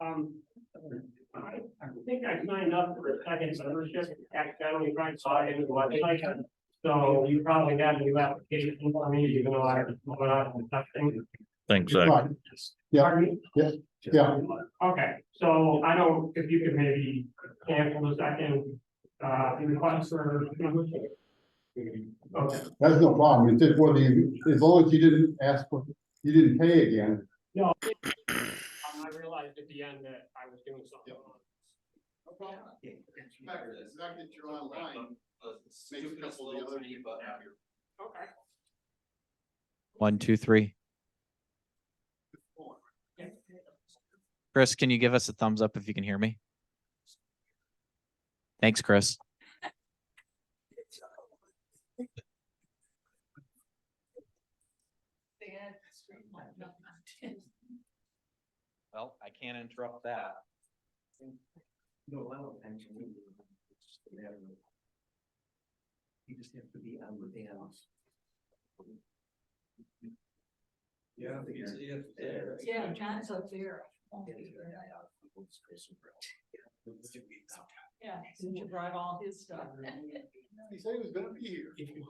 I think I signed up for a second membership, accidentally tried to log into the website. So you probably got a new application for me, even though I haven't put on the stuff thing. Thanks, Zach. Right. Yeah, Pardon me? yeah, Okay, so I don't, if you could maybe cancel the second, request for membership. Okay, that's no problem. It's just whether you, as long as you didn't ask for, you didn't pay again. no. I realized at the end that I was doing something wrong. Okay. The fact that you're online makes a couple of the other people happier. Okay. 1, 2, 3. Chris, can you give us a thumbs up if you can hear me? Thanks, Chris. Well, I can't interrupt that. You just have to be on the dance. Yeah, John's up there. Yeah, didn't you drive all his stuff? He said he was gonna be here. If you're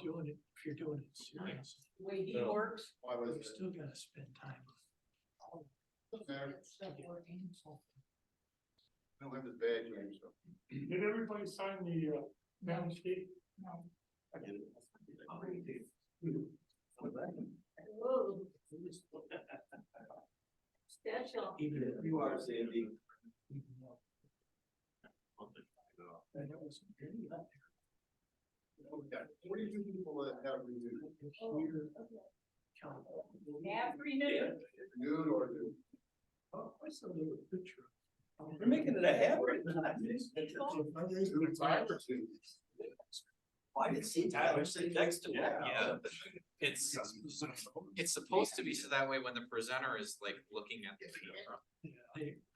doing it serious, The way he works. Why was you it? still gotta spend time. Doesn't matter. Stuff working, so. I don't have his badge or anything, so. Did everybody sign the, balance sheet? No. I did. Whoa. Special. Even if you are Sandy. And it was really up Okay. 42 people that have renewed. Have renewed. Renewed or new. Oh, I saw a little picture. We're making it a habit. Why did see Tyler sit next to me? Yeah. It's supposed to be so that way when the presenter is like looking at the camera,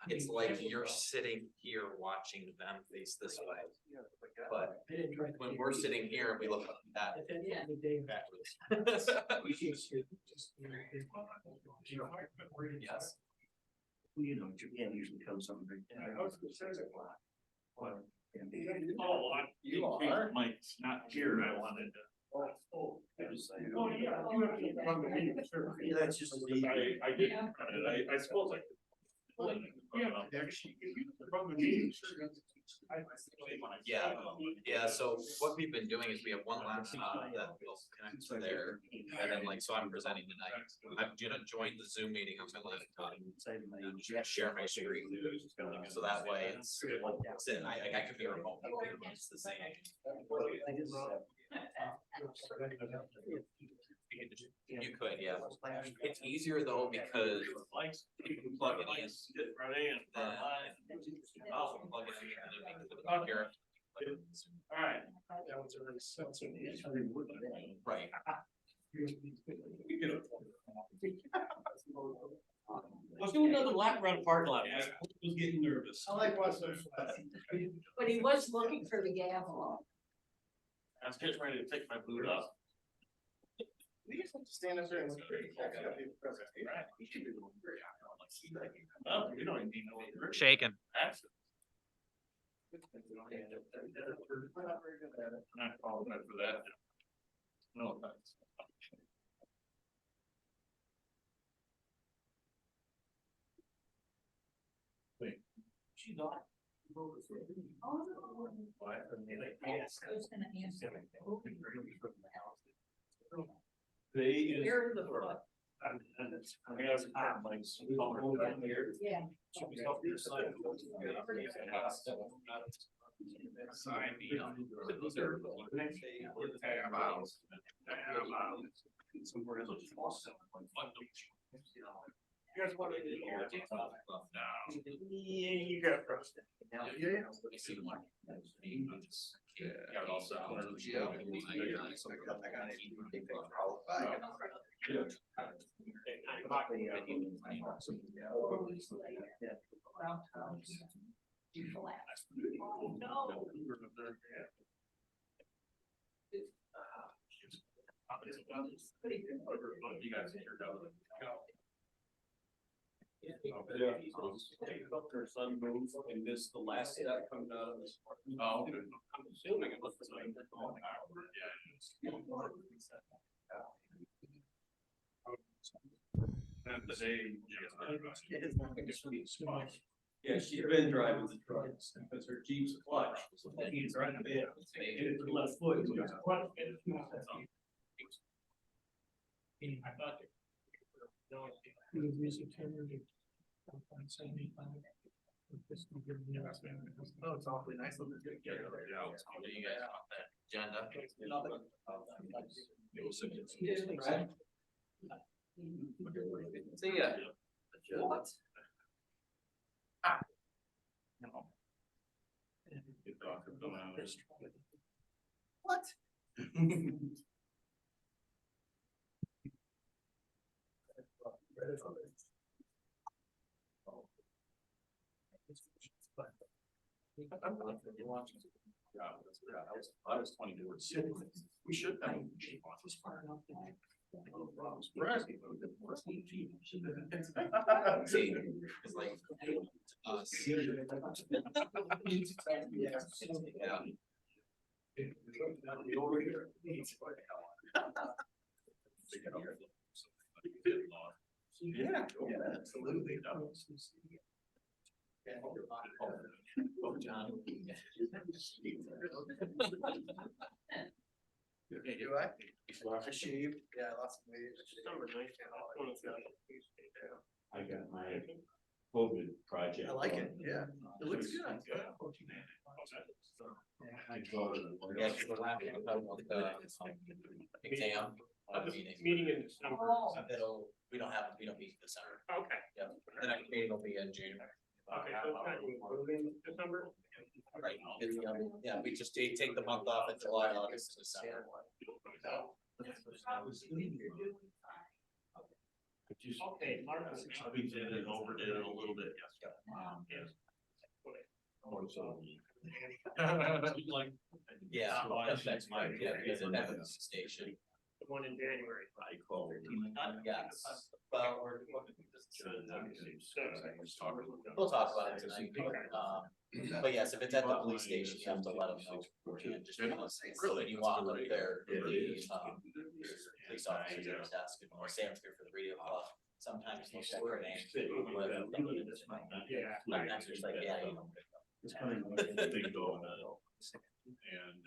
it's like you're sitting here watching them face this way. But when we're sitting here and we look at that backwards. Yes. You know, Japan usually comes something big. Oh, You are? Mike's not here, I wanted to. Oh, yeah, you have to run the meeting, sure. Yeah, that's just. I did, I suppose I could. Yeah, actually, if you run the meeting, sure. Yeah, so what we've been doing is we have one laptop that will connect to there, and then like, so I'm presenting tonight. I'm gonna join the Zoom meeting on my laptop, share my screen, so that way it's I could be remote, it's the same. You could, yeah. It's easier though because you can plug it in. I'll plug it in and then we can here. Alright. That was a really sensitive. Right. Let's do another lap around the parking lot. I was getting nervous. I like watching. But he was looking for the gavel. I was getting ready to take my boot off. We just have to stand up there and look pretty. He should be doing very high. Oh, we don't even need no. Shaking. We're not very good at it. Not qualified for that. No, thanks. She's not. Oh, no. Yes, I was gonna answer. They is. Where the fuck? Yeah. You guys want to do here? Yeah, you got frosted. Oh, no. You guys figured out. Her son moved and this, the last step comes out of this. Oh, okay. I'm assuming it was the same. And the day. Yeah, she's been driving the truck because her Jeep's clutch. So he's driving it. It's the left foot. So it's clutch. I thought. He was using 10 75. Oh, it's awfully nice of them to get it. Yeah. Do you guys want that agenda? See ya. What? What? I was 24. We should have. See, it's like, yeah. Yeah, absolutely. Oh, John. Do I? I shaved, yeah, I lost some weight. I got my COVID project. I like it, yeah, it looks good. Yeah, so we're laughing about the exam. Meeting. Meeting in December. We don't meet in December. Okay. Yep, the next meeting will be in June. Okay, so it's not in December? Right, it's, yeah, we just take the month off in July, August, and December. Okay, Mark. We did it, overdid it a little bit, yes. Like. Yeah, that's right, yeah, because it happens station. The one in January. I called. Yes, but we'll talk about it tonight. But yes, if it's at the police station, you have to let them know. And just really, you want them there, the police officers at his desk, or Sam's here for the radio call. Sometimes he'll check their names. Yeah. Sometimes there's like, yeah, you know. It's kind of like a big dog. And,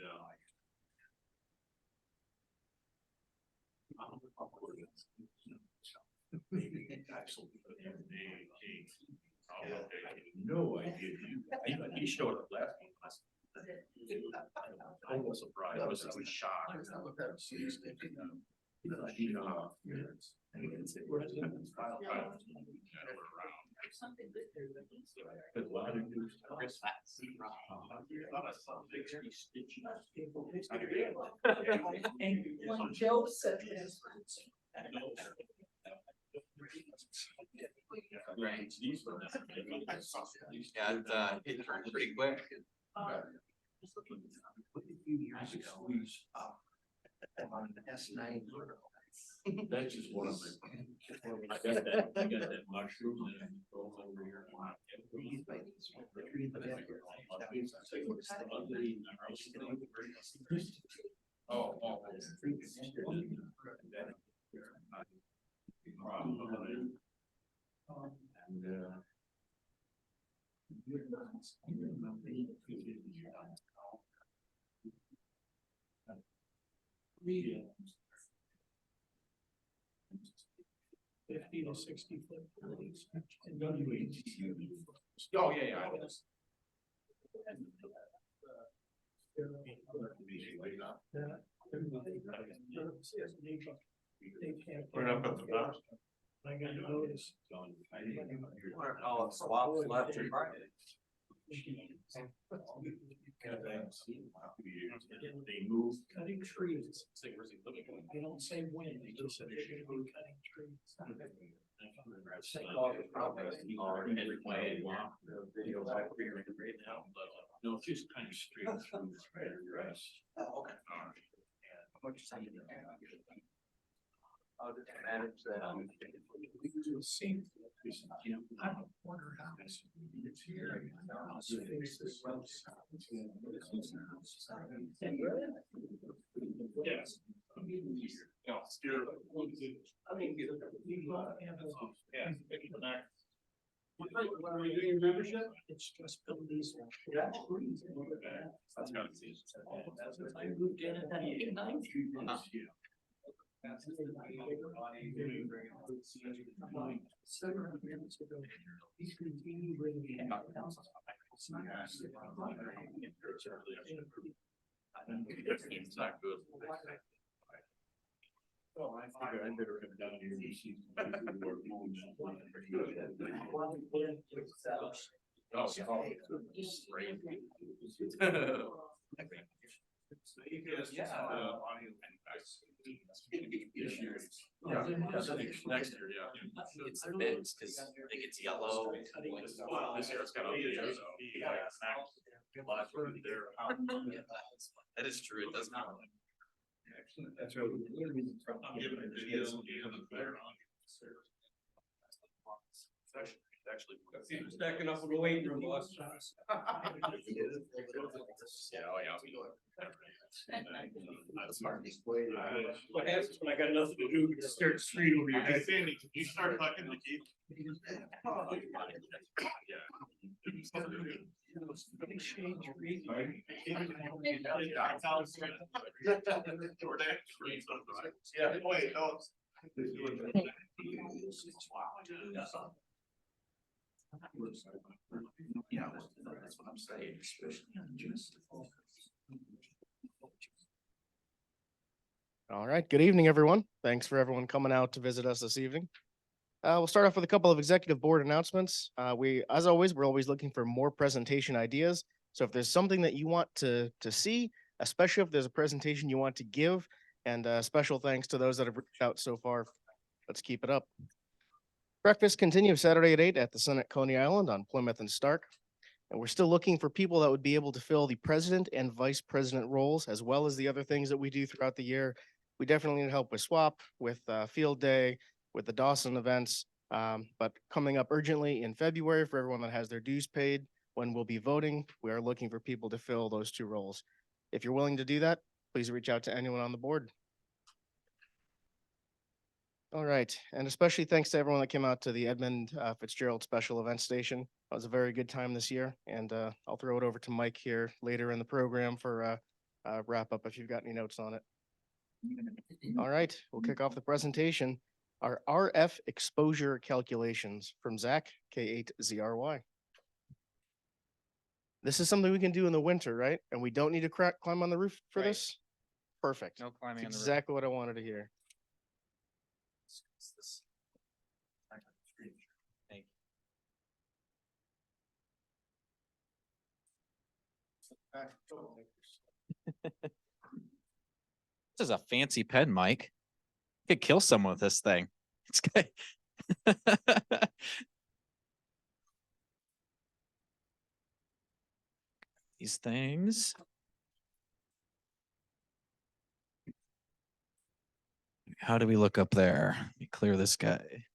no idea. He showed up last week. I was surprised. I was shocked. Something good there, but he's But a lot of new stuff. And when Joe said this. Right. Yeah, it turned pretty quick. A few years ago, on the S9. That's just one of my. I got that mushroom and it goes over here. Oh. And 50 to 60 foot. Oh, yeah. We're not at the top. I got to notice. Oh, swaps left and right. They move. Cutting trees. They don't say when, they just said they're gonna be cutting trees. No, just kind of straight through. Oh, okay. how to manage that. I wonder how it's here. Yes. When are you doing your membership? It's just buildings. Yeah. That's gotta be. I moved in at 89. It's not good. Oh, I figured I better come down here and see. Next year, yeah. It's mixed because I think it's yellow. Well, this year it's got ugly, so. That is true, it does not. That's right. I'm giving a video. Actually. Stacking up with the weight room, boss. Yeah, oh yeah. That's hard to explain. What happens when I got nothing to do, but stare at the street over your Hey, head? Sandy, can you start talking to Keith? Yeah, wait, no. Yeah, that's what I'm saying, especially on just. All right, good evening, everyone. Thanks for everyone coming out to visit us this evening. We'll start off with a couple of executive board announcements. As always, we're always looking for more presentation ideas. So if there's something that you want to see, especially if there's a presentation you want to give, and special thanks to those that have reached out so far. Let's keep it up. Breakfast continues Saturday at 8 at the Sun at Coney Island on Plymouth and Stark. And we're still looking for people that would be able to fill the president and vice president roles, as well as the other things that we do throughout the year. We definitely need help with swap, with field day, with the Dawson events, but coming up urgently in February for everyone that has their dues paid, when we'll be voting, we are looking for people to fill those two roles. If you're willing to do that, please reach out to anyone on the board. All right, and especially thanks to everyone that came out to the Edmund Fitzgerald Special Event Station. That was a very good time this year, and I'll throw it over to Mike here later in the program for a wrap up if you've got any notes on it. All right, we'll kick off the presentation. Our RF exposure calculations from Zach, K8ZRY. This is something we can do in the winter, right? And we don't need to climb on the roof for Right. this? Perfect. No climbing on the roof. Exactly what I wanted to hear. Thank This is a fancy pen, Mike. You could kill someone with this thing. It's good. These things. How do we look up there? Let me clear this guy.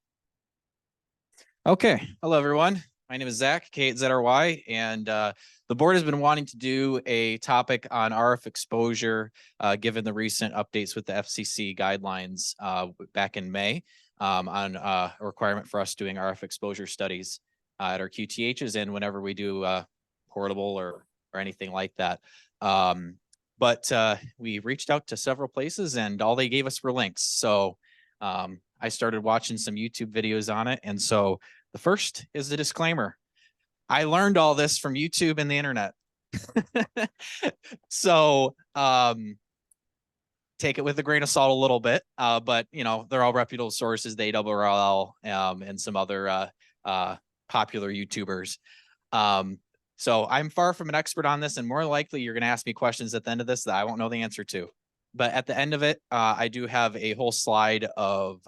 Okay. Hello, everyone. My name is Zach, K8ZRY, and the board has been wanting to do a topic on RF exposure, given the recent updates with the FCC guidelines back in May on a requirement for us doing RF exposure studies at our QTHs and whenever we do portable or anything like that. But we reached out to several places and all they gave us were links. So I started watching some YouTube videos on it. And so the first is the disclaimer. I learned all this from YouTube and the internet. So take it with a grain of salt a little bit, but you know, they're all reputable sources, the ARRL and some other popular YouTubers. So I'm far from an expert on this, and more likely you're going to ask me questions at the end of this that I won't know the answer to. But at the end of it, I do have a whole slide of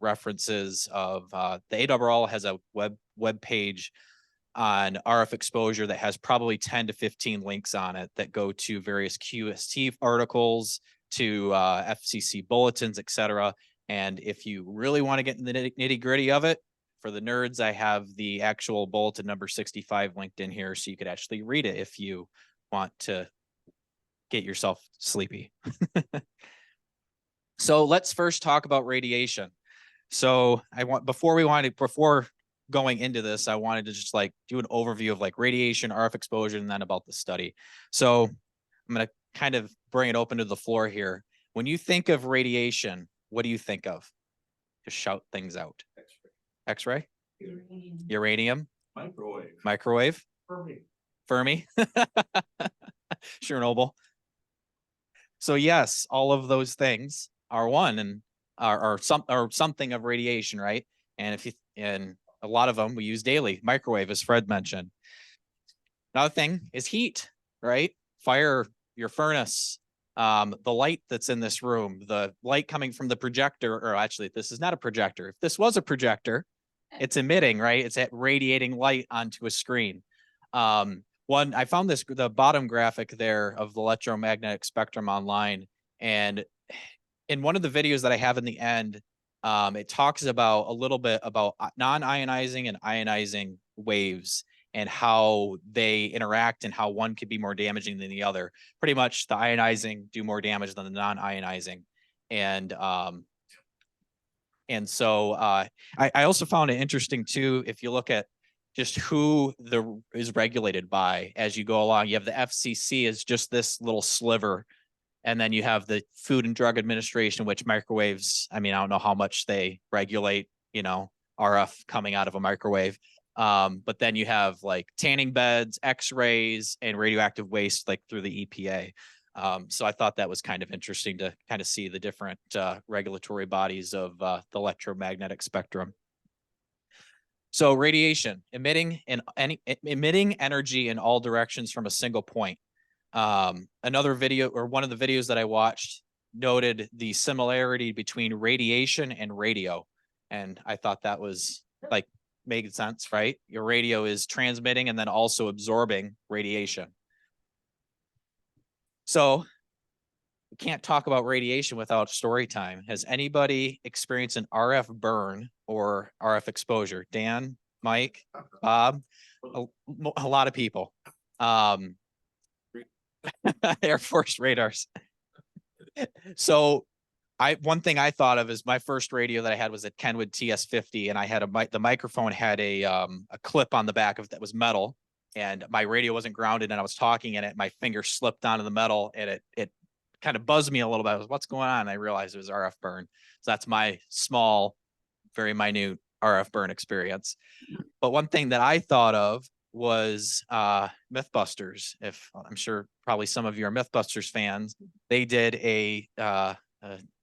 references of the ARRL has a web page on RF exposure that has probably 10 to 15 links on it that go to various QST articles, to FCC bulletins, etc. And if you really want to get in the nitty gritty of it, for the nerds, I have the actual bulletin number 65 linked in here, so you could actually read it if you want to get yourself sleepy. So let's first talk about radiation. So before going into this, I wanted to just like do an overview of like radiation, RF exposure, and then about the study. So I'm going to kind of bring it open to the floor here. When you think of radiation, what do you think of? Just shout things out. X-ray? Uranium? Microwave? Fermi? Chernobyl. So yes, all of those things are one and are something of radiation, right? And a lot of them we use daily. Microwave, as Fred mentioned. Another thing is heat, right? Fire, your furnace, the light that's in this room, the light coming from the projector, or actually, this is not a projector. If this was a projector, it's emitting, right? It's radiating light onto a screen. I found the bottom graphic there of the electromagnetic spectrum online. And in one of the videos that I have in the end, it talks about a little bit about non-ionizing and ionizing waves and how they interact and how one could be more damaging than the other. Pretty much the ionizing do more damage than the non-ionizing. And so I also found it interesting too, if you look at just who is regulated by as you go along. You have the FCC is just this little sliver. And then you have the Food and Drug Administration, which microwaves, I mean, I don't know how much they regulate, RF coming out of a microwave. But then you have like tanning beds, X-rays, and radioactive waste like through the EPA. So I thought that was kind of interesting to kind of see the different regulatory bodies of the electromagnetic spectrum. So radiation, emitting energy in all directions from a single point. Another video, or one of the videos that I watched, noted the similarity between radiation and radio. And I thought that was like made sense, right? Your radio is transmitting and then also absorbing radiation. So we can't talk about radiation without story time. Has anybody experienced an RF burn or RF exposure? Dan, Mike, Bob, a lot of people. Air Force radars. So one thing I thought of is my first radio that I had was a Kenwood TS50, and I had the microphone had a clip on the back of that was metal, and my radio wasn't grounded, and I was talking in it. My finger slipped onto the metal, and it kind of buzzed me a little bit. I was, what's going on? And I realized it was RF burn. So that's my small, very minute RF burn experience. But one thing that I thought of was Mythbusters. If I'm sure probably some of you are Mythbusters fans, they did a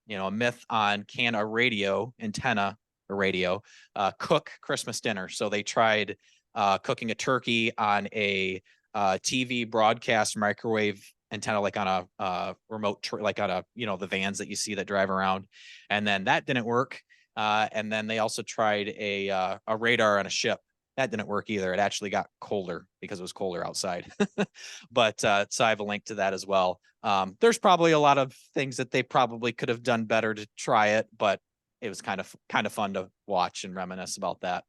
myth on can a radio antenna or radio cook Christmas dinner. So they tried cooking a turkey on a TV broadcast microwave antenna, like on a remote, like on the vans that you see that drive around, and then that didn't work. And then they also tried a radar on a ship. That didn't work either. It actually got colder because it was colder outside. But so I have a link to that as well. There's probably a lot of things that they probably could have done better to try it, but it was kind of fun to watch and reminisce about that.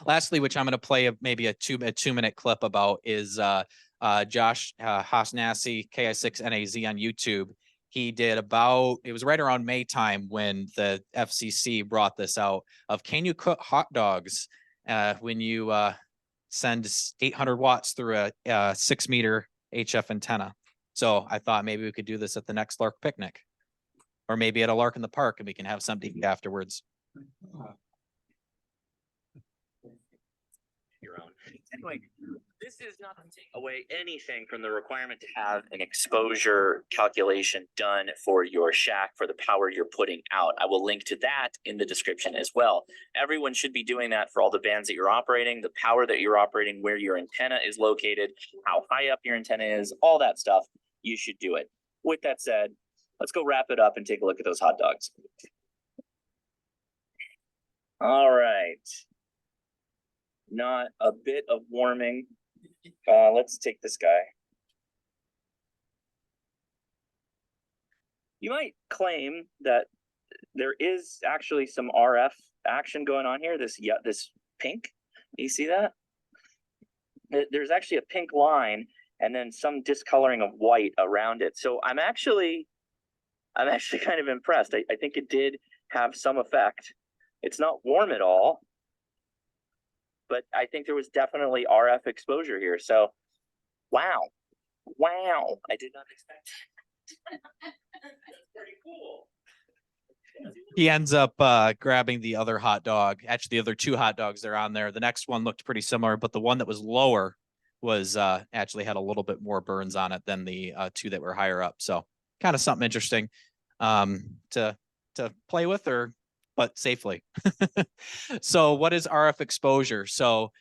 Lastly, which I'm going to play maybe a 2-minute clip about, is Josh Hosnassi, KI6NAZ on YouTube. He did it was right around May time when the FCC brought this out of, can you cook hot dogs when you send 800 watts through a 6-meter HF antenna? So I thought maybe we could do this at the next Lark picnic, or maybe at a Lark in the park, and we can have something to eat afterwards. Anyway, this is not to take away anything from the requirement to have an exposure calculation done for your shack for the power you're putting out. I will link to that in the description as well. Everyone should be doing that for all the bands that you're operating, the power that you're operating, where your antenna is located, how high up your antenna is, all that stuff. You should do it. With that said, let's go wrap it up and take a look at those hot dogs. All right. Not a bit of warming. Let's take this guy. You might claim that there is actually some RF action going on here. This pink, you see that? There's actually a pink line and then some discoloring of white around it. So I'm actually kind of impressed. I think it did have some effect. It's not warm at all, but I think there was definitely RF exposure here. So, wow. I did not expect that. That's pretty cool. He ends up grabbing the other hot dog. Actually, the other two hot dogs that are on there. The next one looked pretty similar, but the one that was lower was actually had a little bit more burns on it than the two that were higher up. So kind of something interesting to play with, but safely. So what is RF exposure? So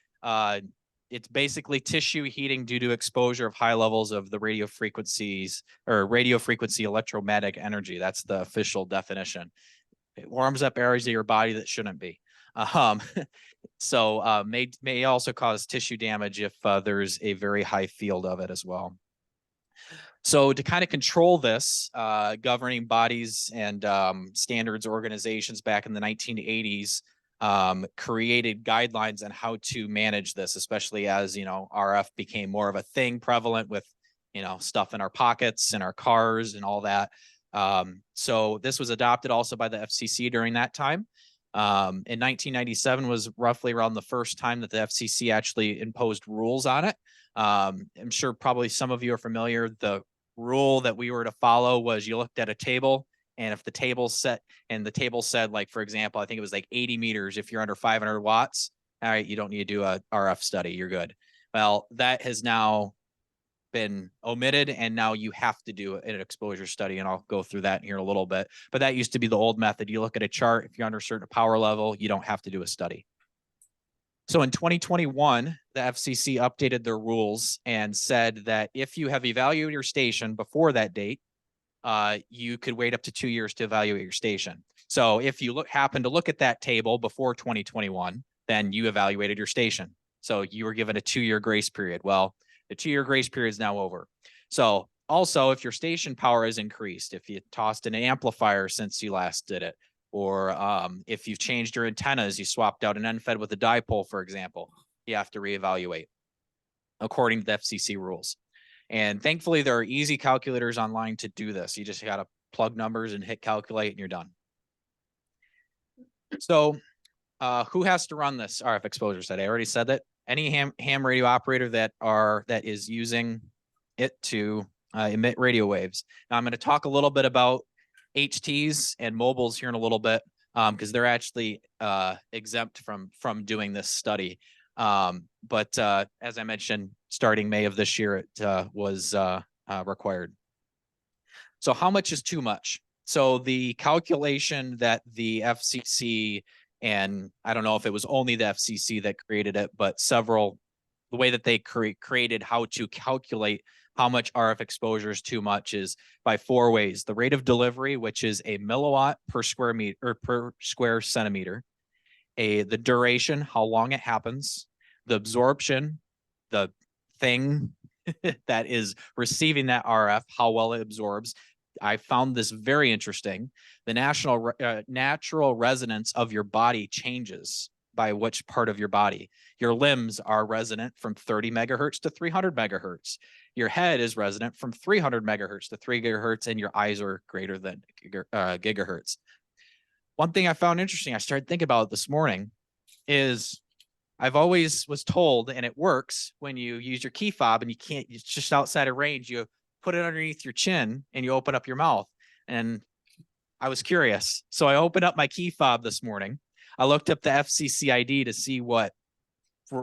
it's basically tissue heating due to exposure of high levels of the radio frequency electromagnetic energy. That's the official definition. It warms up areas of your body that shouldn't be. So may also cause tissue damage if there's a very high field of it as well. So to kind of control this, governing bodies and standards organizations back in the 1980s created guidelines on how to manage this, especially as, RF became more of a thing prevalent with, stuff in our pockets and our cars and all that. So this was adopted also by the FCC during that time. In 1997 was roughly around the first time that the FCC actually imposed rules on it. I'm sure probably some of you are familiar. The rule that we were to follow was you looked at a table, and if the table said, like, for example, I think it was like 80 meters, if you're under 500 watts, all right, you don't need to do a RF study, you're good. Well, that has now been omitted, and now you have to do an exposure study, and I'll go through that here in a little bit. But that used to be the old method. You look at a chart, if you're under a certain power level, you don't have to do a study. So in 2021, the FCC updated their rules and said that if you have evaluated your station before that date, you could wait up to 2 years to evaluate your station. So if you happen to look at that table before 2021, then you evaluated your station. So you were given a 2-year grace period. Well, the 2-year grace period is now over. So also, if your station power is increased, if you tossed an amplifier since you last did it, or if you've changed your antennas, you swapped out an end fed with a dipole, for example, you have to reevaluate according to the FCC rules. And thankfully, there are easy calculators online to do this. You just got to plug numbers and hit calculate, and you're done. So who has to run this RF exposure study? I already said that. Any ham radio operator that is using it to emit radio waves. Now I'm going to talk a little bit about HTs and mobiles here in a little bit, because they're actually exempt from doing this study. But as I mentioned, starting May of this year, it was required. So how much is too much? So the calculation that the FCC, and I don't know if it was only the FCC that created it, but the way that they created how to calculate how much RF exposure is too much is by 4 ways. The rate of delivery, which is a milliwatt per square meter or per square centimeter. The duration, how long it happens. The absorption, the thing that is receiving that RF, how well it absorbs. I found this very interesting. The natural resonance of your body changes by which part of your body. Your limbs are resonant from 30 megahertz to 300 megahertz. Your head is resonant from 300 megahertz to 3 gigahertz, and your eyes are greater than gigahertz. One thing I found interesting, I started thinking about it this morning, is I've always was told, and it works when you use your key fob and it's just outside of range, you put it underneath your chin and you open up your mouth. And I was curious. So I opened up my key fob this morning. I looked up the FCC ID to see what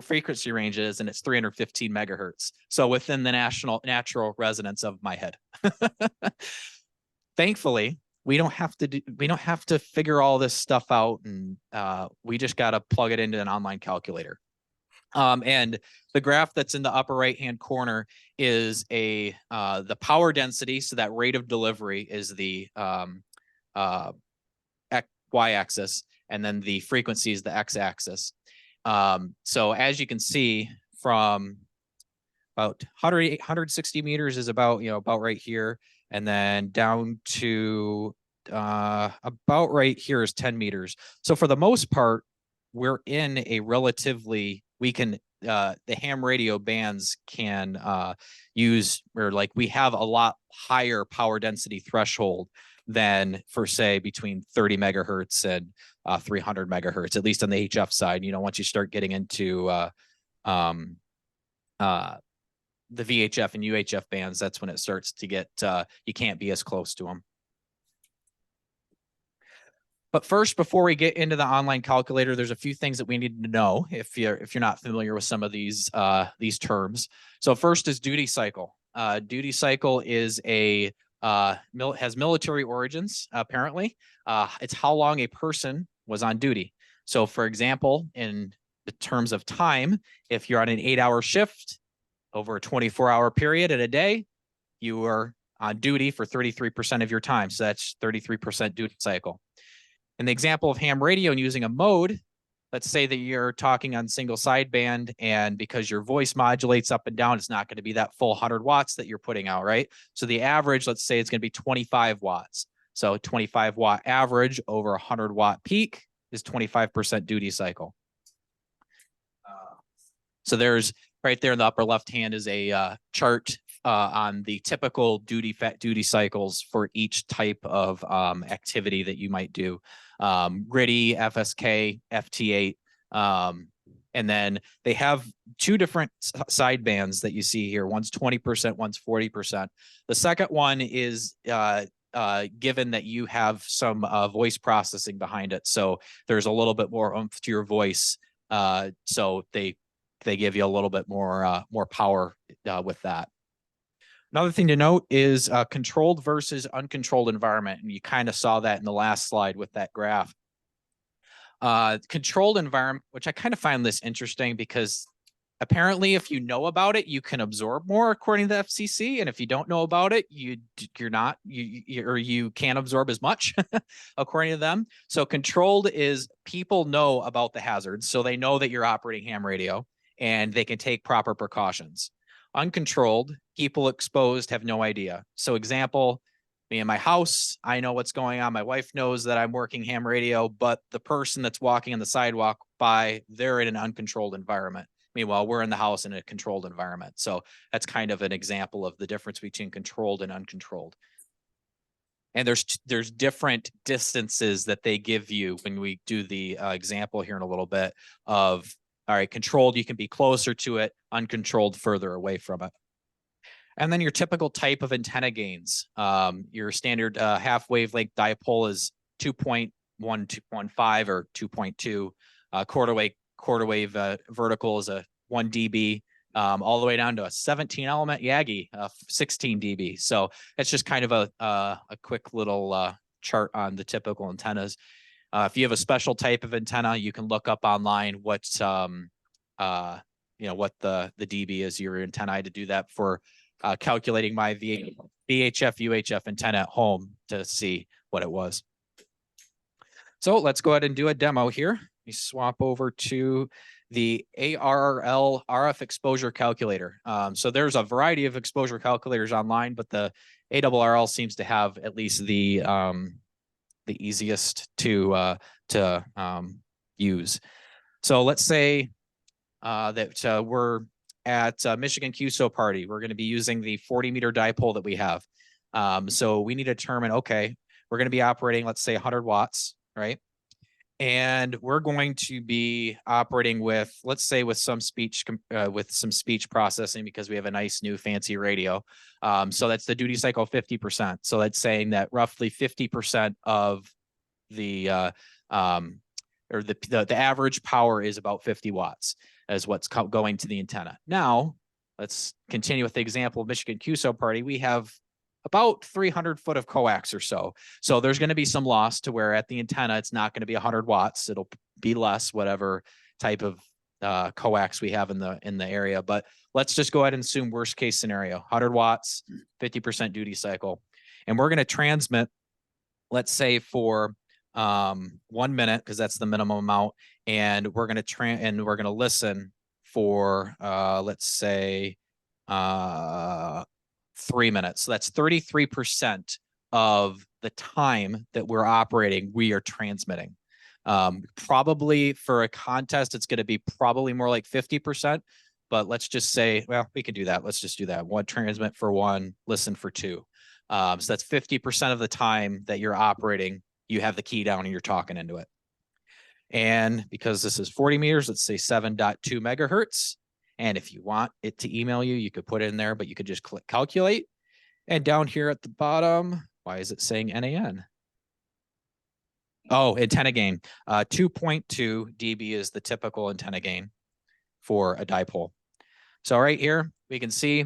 frequency range is, and it's 315 megahertz. So within the natural resonance of my head. Thankfully, we don't have to figure all this stuff out, and we just got to plug it into an online calculator. And the graph that's in the upper right-hand corner is the power density. So that rate of delivery is the y-axis, and then the frequency is the x-axis. So as you can see, from about 160 meters is about right here, and then down to about right here is 10 meters. So for the most part, we're in a relatively, we can, the ham radio bands can use, or like we have a lot higher power density threshold than for say between 30 megahertz and 300 megahertz, at least on the HF side. You know, once you start getting into the VHF and UHF bands, that's when it starts to get, you can't be as close to them. But first, before we get into the online calculator, there's a few things that we need to know if you're not familiar with some of these terms. So first is duty cycle. Duty cycle is a has military origins, apparently. It's how long a person was on duty. So for example, in the terms of time, if you're on an 8-hour shift over a 24-hour period in a day, you are on duty for 33% of your time. So that's 33% duty cycle. In the example of ham radio and using a mode, let's say that you're talking on single sideband, and because your voice modulates up and down, it's not going to be that full 100 watts that you're putting out, right? So the average, let's say it's going to be 25 watts. So 25 watt average over 100 watt peak is 25% duty cycle. So there's right there in the upper left hand is a chart on the typical duty cycles for each type of activity that you might do. Gritty, FSK, FT8. And then they have two different side bands that you see here. One's 20%, one's 40%. The second one is given that you have some voice processing behind it. So there's a little bit more oomph to your voice. So they give you a little bit more power with that. Another thing to note is controlled versus uncontrolled environment. And you kind of saw that in the last slide with that graph. Controlled environment, which I kind of find this interesting because apparently if you know about it, you can absorb more according to the FCC. And if you don't know about it, you can't absorb as much according to them. So controlled is people know about the hazards. So they know that you're operating ham radio and they can take proper precautions. Uncontrolled, people exposed have no idea. So example, me in my house, I know what's going on. My wife knows that I'm working ham radio, but the person that's walking on the sidewalk by, they're in an uncontrolled environment. Meanwhile, we're in the house in a controlled environment. So that's kind of an example of the difference between controlled and uncontrolled. And there's different distances that they give you when we do the example here in a little bit of, all right, controlled, you can be closer to it, uncontrolled, further away from it. And then your typical type of antenna gains. Your standard half wavelength dipole is 2.115 or 2.2. Quarter wave vertical is a 1 dB, all the way down to a 17 element Yagi, 16 dB. So it's just kind of a quick little chart on the typical antennas. If you have a special type of antenna, you can look up online what what the dB is your antenna. I had to do that for calculating my VHF UHF antenna at home to see what it was. So let's go ahead and do a demo here. We swap over to the ARRL RF exposure calculator. So there's a variety of exposure calculators online, but the ARRL seems to have at least the easiest to use. So let's say that we're at Michigan QSO party. We're going to be using the 40-meter dipole that we have. So we need to determine, okay, we're going to be operating, let's say 100 watts, right? And we're going to be operating with, let's say with some speech processing because we have a nice new fancy radio. So that's the duty cycle 50%. So that's saying that roughly 50% of the average power is about 50 watts as what's going to the antenna. Now, let's continue with the example of Michigan QSO party. We have about 300 foot of coax or so. So there's going to be some loss to where at the antenna, it's not going to be 100 watts. It'll be less, whatever type of coax we have in the area. But let's just go ahead and assume worst case scenario, 100 watts, 50% duty cycle. And we're going to transmit, let's say for 1 minute, because that's the minimum amount. And we're going to listen for, let's say, 3 minutes. So that's 33% of the time that we're operating, we are transmitting. Probably for a contest, it's going to be probably more like 50%, but let's just say, well, we can do that. Let's just do that. One transmit for one, listen for two. So that's 50% of the time that you're operating, you have the key down and you're talking into it. And because this is 40 meters, let's say 7.2 megahertz. And if you want it to email you, you could put it in there, but you could just click calculate. And down here at the bottom, why is it saying NAN? Oh, antenna gain. 2.2 dB is the typical antenna gain for a dipole. So right here, we can see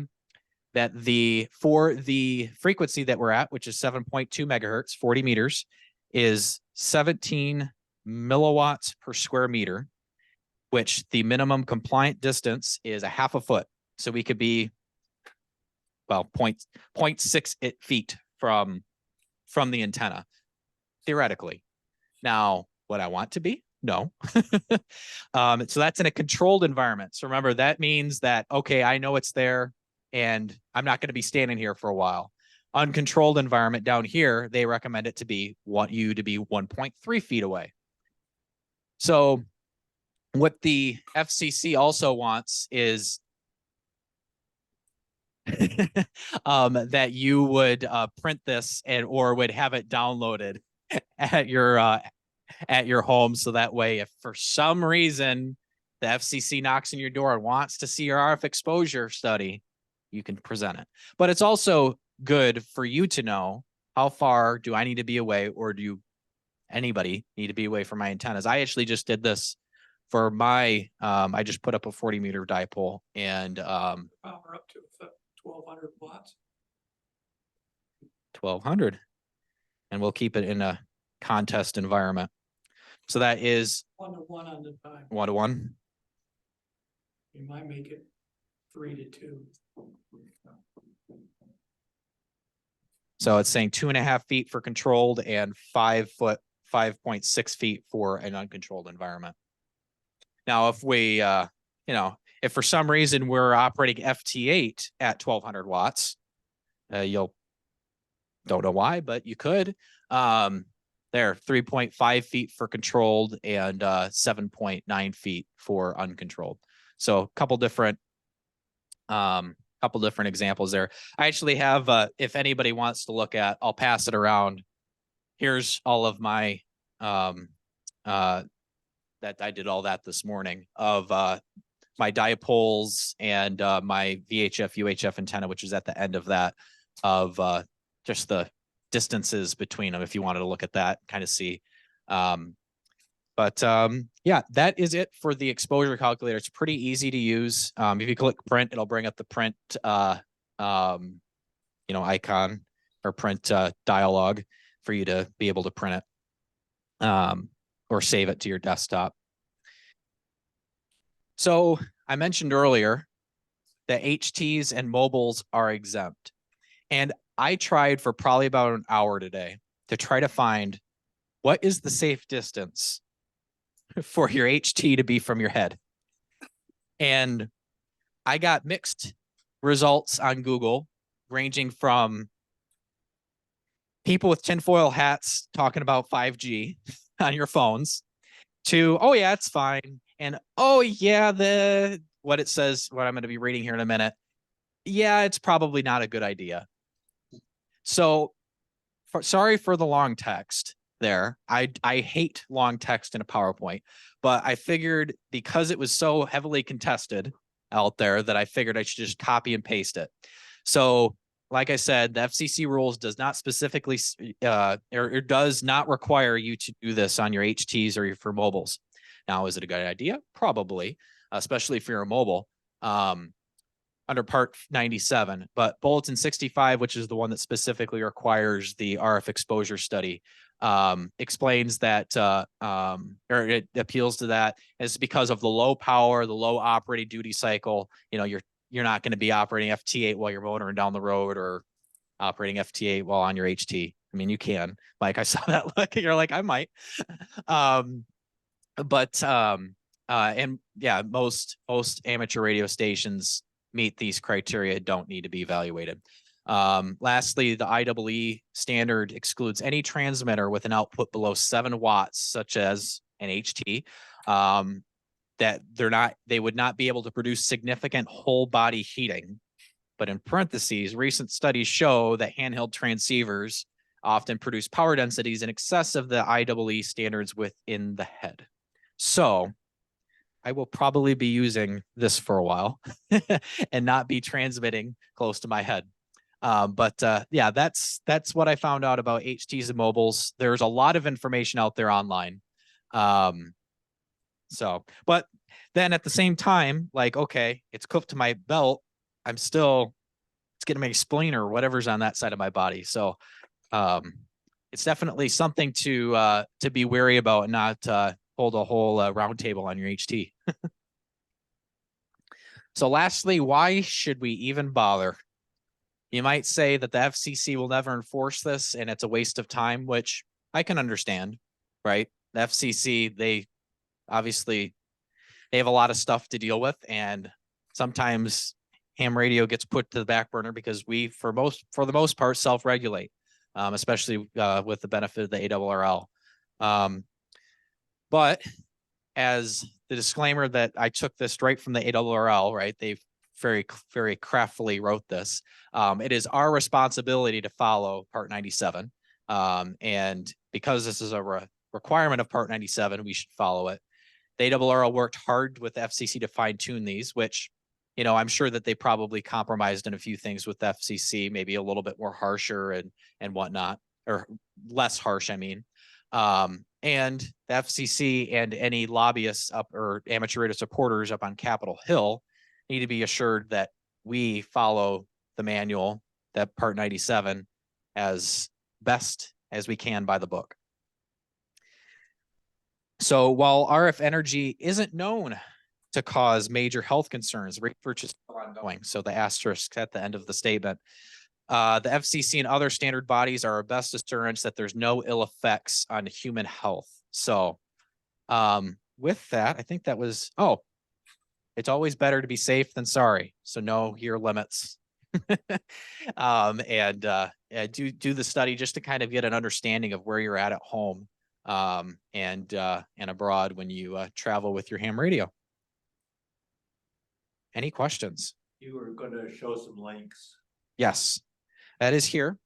that for the frequency that we're at, which is 7.2 megahertz, 40 meters, is 17 milliwatts per square meter, which the minimum compliant distance is a half a foot. So we could be, well, 0.6 feet from the antenna, theoretically. Now, would I want to be? No. So that's in a controlled environment. So remember, that means that, okay, I know it's there and I'm not going to be standing here for a while. Uncontrolled environment down here, they recommend it to be, want you to be 1.3 feet away. So what the FCC also wants is that you would print this or would have it downloaded at your home. So that way, if for some reason the FCC knocks on your door and wants to see your RF exposure study, you can present it. But it's also good for you to know, how far do I need to be away, or do anybody need to be away from my antennas? I actually just did this for my, I just put up a 40 meter dipole and Power up to 1,200 watts. 1,200, and we'll keep it in a contest environment. So that is 1-to-1 on the time. 1-to-1. You might make it 3-to-2. So it's saying 2.5 feet for controlled and 5.6 feet for an uncontrolled environment. Now, if we, if for some reason we're operating FT8 at 1,200 watts, don't know why, but you could. There, 3.5 feet for controlled and 7.9 feet for uncontrolled. So a couple different examples there. I actually have, if anybody wants to look at, I'll pass it around. Here's all of my, that I did all that this morning of my dipoles and my VHF, UHF antenna, which is at the end of that, of just the distances between them, if you wanted to look at that, kind of see. Yeah, that is it for the exposure calculator. It's pretty easy to use. If you click print, it'll bring up the print, icon or print dialog for you to be able to print it or save it to your desktop. So I mentioned earlier that HTs and mobiles are exempt. And I tried for probably about an hour today to try to find what is the safe distance for your HT to be from your head. And I got mixed results on Google, ranging from people with tinfoil hats talking about 5G on your phones to, oh yeah, it's fine. And oh yeah, what it says, what I'm going to be reading here in a minute. Yeah, it's probably not a good idea. So sorry for the long text there. I hate long text in a PowerPoint, but I figured because it was so heavily contested out there that I figured I should just copy and paste it. So like I said, the FCC rules does not specifically or does not require you to do this on your HTs or for mobiles. Now, is it a good idea? Probably, especially if you're a mobile. Under Part 97, but Bulletin 65, which is the one that specifically requires the RF exposure study, explains that, or it appeals to that. It's because of the low power, the low operating duty cycle. You're not going to be operating FT8 while you're motoring down the road or operating FT8 while on your HT. I mean, you can. Like I saw that look, you're like, I might. And yeah, most amateur radio stations meet these criteria, don't need to be evaluated. Lastly, the IEE standard excludes any transmitter with an output below 7 watts, such as an HT, that they would not be able to produce significant whole body heating. But in parentheses, recent studies show that handheld transceivers often produce power densities in excess of the IEE standards within the head. So I will probably be using this for a while and not be transmitting close to my head. Yeah, that's what I found out about HTs and mobiles. There's a lot of information out there online. But then at the same time, like, okay, it's clipped to my belt. It's getting my spleen or whatever's on that side of my body. So it's definitely something to be wary about and not hold a whole round table on your HT. So lastly, why should we even bother? You might say that the FCC will never enforce this and it's a waste of time, which I can understand, right? The FCC, they have a lot of stuff to deal with, and sometimes ham radio gets put to the back burner because we, for the most part, self-regulate, especially with the benefit of the ARRL. But as the disclaimer that I took this right from the ARRL, right? They very, very craftily wrote this. It is our responsibility to follow Part 97. And because this is a requirement of Part 97, we should follow it. The ARRL worked hard with the FCC to fine tune these, which, I'm sure that they probably compromised in a few things with the FCC, maybe a little bit more harsher and whatnot, or less harsh, I mean. And the FCC and any lobbyists up or amateur radio supporters up on Capitol Hill need to be assured that we follow the manual, that Part 97, as best as we can by the book. So while RF energy isn't known to cause major health concerns, research is still ongoing. So the asterisk at the end of the statement. The FCC and other standard bodies are our best assurance that there's no ill effects on human health. So with that, I think that was, it's always better to be safe than sorry. So know your limits. Do the study just to kind of get an understanding of where you're at home and abroad when you travel with your ham radio. Any questions? You were going to show some links. Yes, that is here.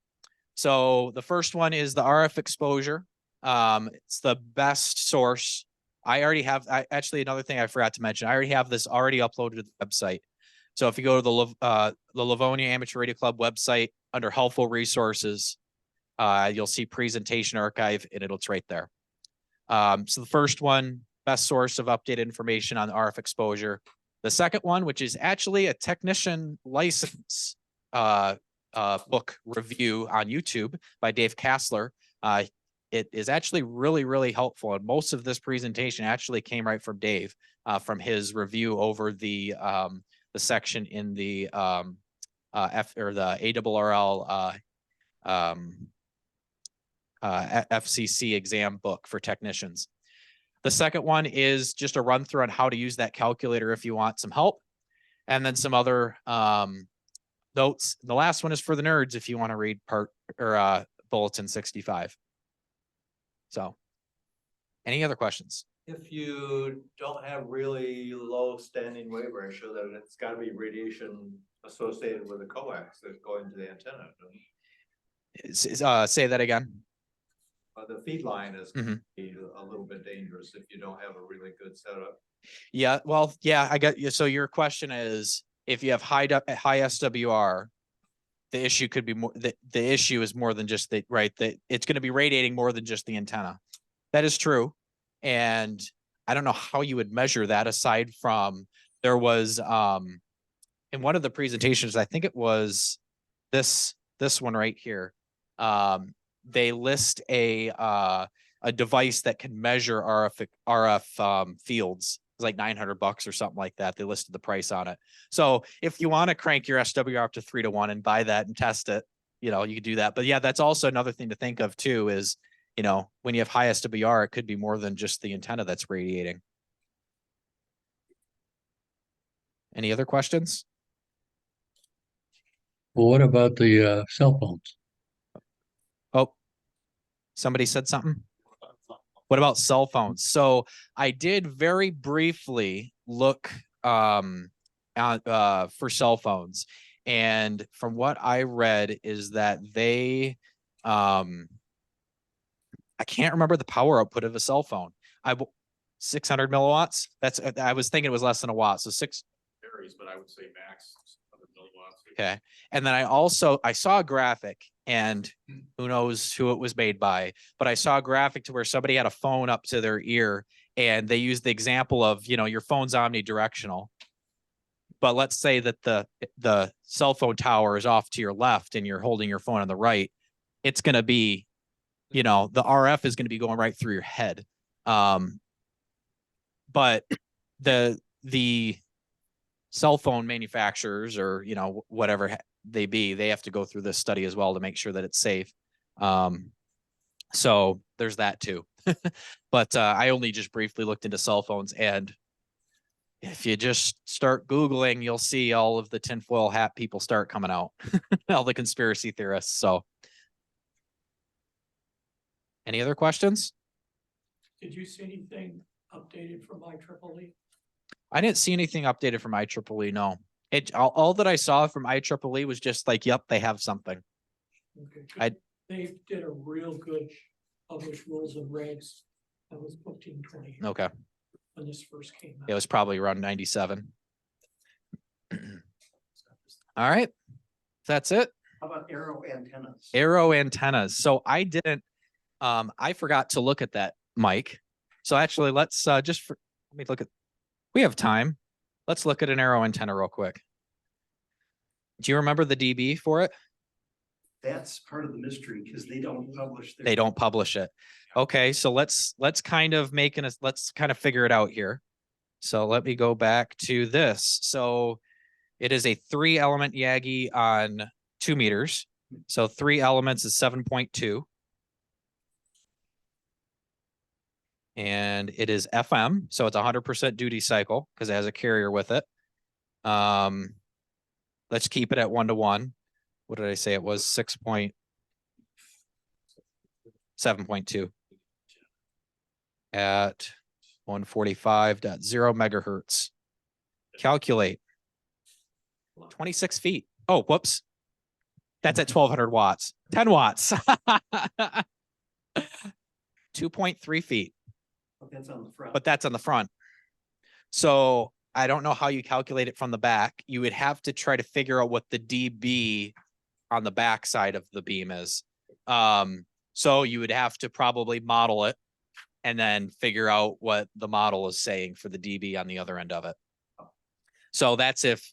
So the first one is the RF exposure. It's the best source. Actually, another thing I forgot to mention, I already have this already uploaded to the website. So if you go to the Livonia Amateur Radio Club website under helpful resources, you'll see presentation archive and it's right there. So the first one, best source of updated information on RF exposure. The second one, which is actually a technician license book review on YouTube by Dave Kassler. It is actually really, really helpful. And most of this presentation actually came right from Dave, from his review over the section in the the ARRL FCC exam book for technicians. The second one is just a run through on how to use that calculator if you want some help. And then some other notes. The last one is for the nerds if you want to read Bulletin 65. So any other questions? If you don't have really low standing wave ratio, then it's got to be radiation associated with the coax that's going to the antenna. Say that again. The feed line is going to be a little bit dangerous if you don't have a really good setup. Yeah, well, yeah, I got you. So your question is, if you have high SWR, the issue could be more. The issue is more than just the right. That it's going to be radiating more than just the antenna. That is true, and I don't know how you would measure that aside from there was in one of the presentations, I think it was this one right here. They list a device that can measure RF fields. It's like $900 or something like that. They listed the price on it. So if you want to crank your SWR up to 3 to 1 and buy that and test it, you could do that. But yeah, that's also another thing to think of too is, when you have high SWR, it could be more than just the antenna that's radiating. Any other questions? Well, what about the cell phones? Oh, somebody said something? What about cell phones? So I did very briefly look for cell phones. And from what I read is that they I can't remember the power output of a cell phone. 600 milliwatts. That's I was thinking it was less than a watt. So Varies, but I would say max 100 milliwatts. okay. And then I saw a graphic, and who knows who it was made by, but I saw a graphic to where somebody had a phone up to their ear, and they used the example of, your phone's omnidirectional. But let's say that the cell phone tower is off to your left and you're holding your phone on the right. It's going to be, the RF is going to be going right through your head. But the cell phone manufacturers, or whatever they have to go through this study as well to make sure that it's safe. So there's that too. But I only just briefly looked into cell phones, and if you just start Googling, you'll see all of the tinfoil hat people start coming out, all the conspiracy theorists. So any other questions? Did you see anything updated from IEEE? I didn't see anything updated from IEEE. No, all that I saw from IEEE was just like, yep, they have something. Okay. They did a real good published rules and regs. That was 1520 Okay. when this first came out. It was probably around 97. All right. That's it. How about arrow antennas? Arrow antennas. So I forgot to look at that, Mike. So actually, let's let me look at, we have time. Let's look at an arrow antenna real quick. Do you remember the DB for it? That's part of the mystery because they don't publish. They don't publish it. Okay, so let's kind of figure it out here. So let me go back to this. So it is a 3-element Yagi on 2 meters. So 3 elements is 7.2. And it is FM, so it's 100% duty cycle because it has a carrier with it. Let's keep it at 1-to-1. What did I say? It was 7.2 at 145.0 megahertz. Calculate 26 feet. Oh, whoops. That's at 1200 watts. 10 watts. 2.3 feet. That's on the front. But that's on the front. So I don't know how you calculate it from the back. You would have to try to figure out what the dB on the back side of the beam is. So you would have to probably model it and then figure out what the model is saying for the dB on the other end of it. So that's if,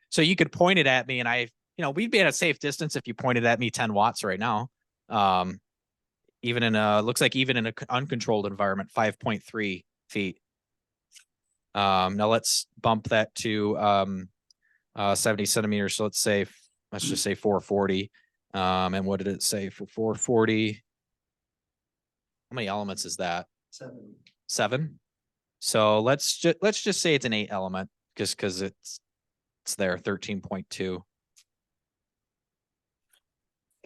so you could point it at me, and we'd be at a safe distance if you pointed at me 10 watts right now. Even in looks like even in an uncontrolled environment, 5.3 feet. Now let's bump that to 70 centimeters. So let's just say 440. And what did it say for 440? How many elements is that? 7. 7. So let's just say it's an 8 element, just because it's there, 13.2.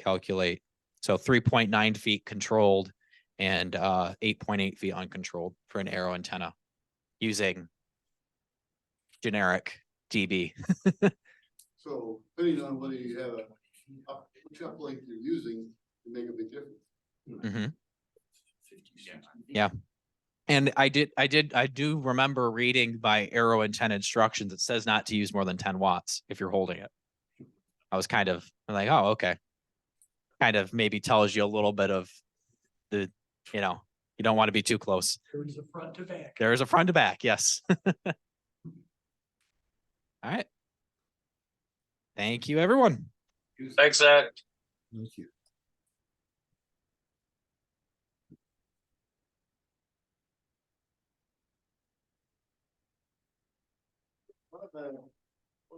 Calculate. So 3.9 feet controlled and 8.8 feet uncontrolled for an arrow antenna using generic DB. So depending on whether you have which uplink you're using, can make a big difference. Mm-hmm. Yeah. And I do remember reading by arrow antenna instructions. It says not to use more than 10 watts if you're holding it. I was kind of like, oh, okay. Kind of maybe tells you a little bit of the, you don't want to be too close. There is a front to back. There is a front to back. Yes. All right. Thank you, everyone. Thanks, Zach. Thank you. One